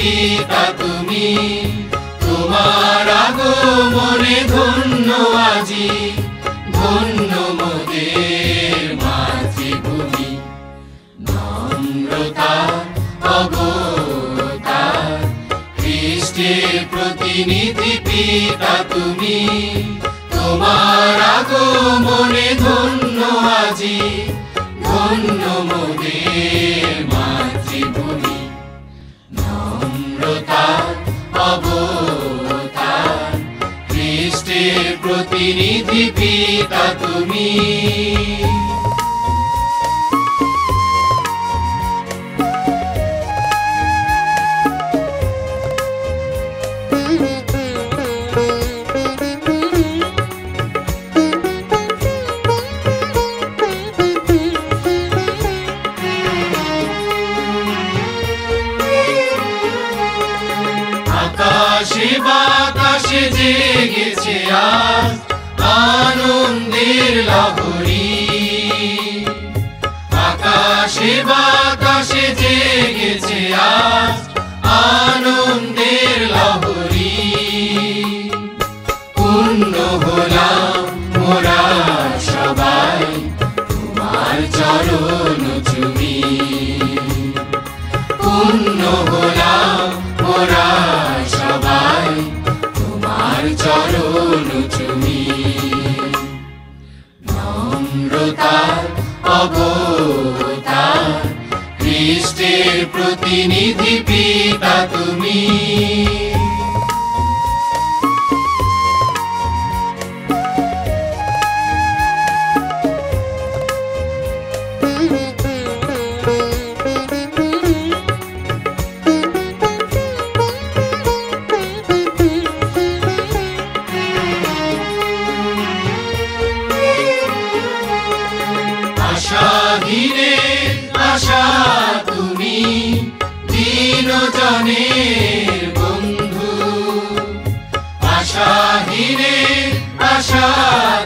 পিতা তুমি, তোমার আগমনে ধন্য আজি, ধন্য মোদের মাতৃভূমি। নম্রতার অবতার খ্রিস্টের প্রতিনিধি পিতা তুমি, তোমার আগমনে ধন্য আজি, ধন্য মোদের মাতৃভূমি। নম্রতার অবতার খ্রিস্টের প্রতিনিধি পিতা তুমি। আকাশে বাতাসে জেগেছে আজ আনন্দের লহরী, আকাশে বাতাসে জেগেছে আজ আনন্দের লহরী। পূর্ণ হলাম মোরা সবাই তোমার চরণ চুমি, পূর্ণ হলাম মোরা সবাই তোমার চরণ চুমি। নম্রতার অবতার খ্রিস্টের প্রতিনিধি পিতা তুমি। আশাহীনে আশা তুমি, দীনজনের বন্ধু। আশাহীনে আশা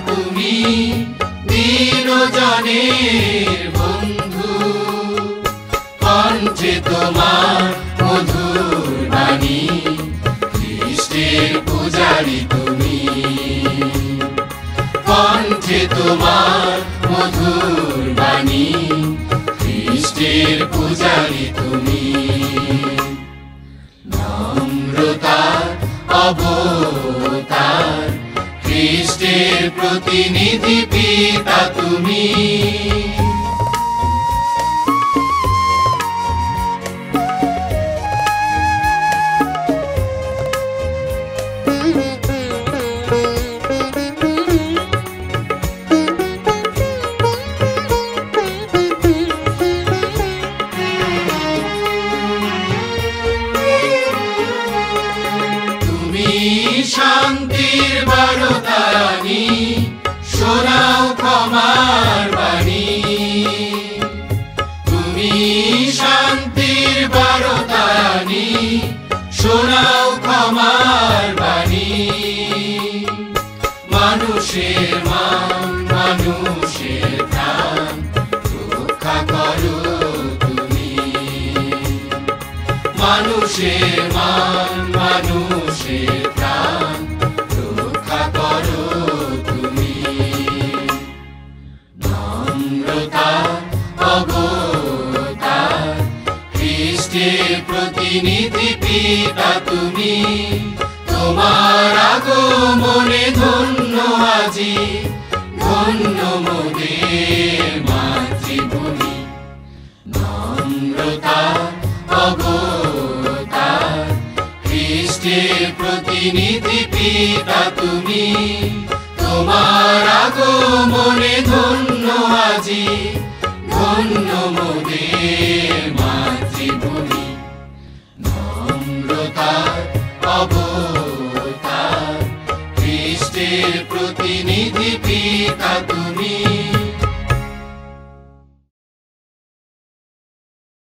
তুমি, দীনজনের বন্ধু। কণ্ঠে তোমার মধুর বাণী, খ্রিস্টের পূজারী তুমি। কণ্ঠে তোমার মধুর বাণী, খ্রিস্টের পূজারী তুমি। নম্রতার অবতার খ্রিস্টের প্রতিনিধি পিতা তুমি। শান্তির বারদানি, শোনাও ক্ষমার বাণী। তুমি শান্তির বারদানি, শোনাও ক্ষমার বাণী। মানুষের মান মানুষের প্রাণ রক্ষা করো তুমি। মানুষের মান মানুষের প্রাণ রক্ষা করো তুমি। নম্রতার অবতার খ্রিস্টের প্রতিনিধি পিতা তুমি, তোমার আগমনে ধন্য আজি, ধন্য মোদের মাতৃভূমি। নম্রতার অবতার খ্রিস্টের প্রতিনিধি পিতা তুমি, তোমার আগমনে ধন্য আজি, ধন্য মোদের মাতৃভূমি। নম্রতার অবতার খ্রিস্টের প্রতিনিধি পিতা তুমি।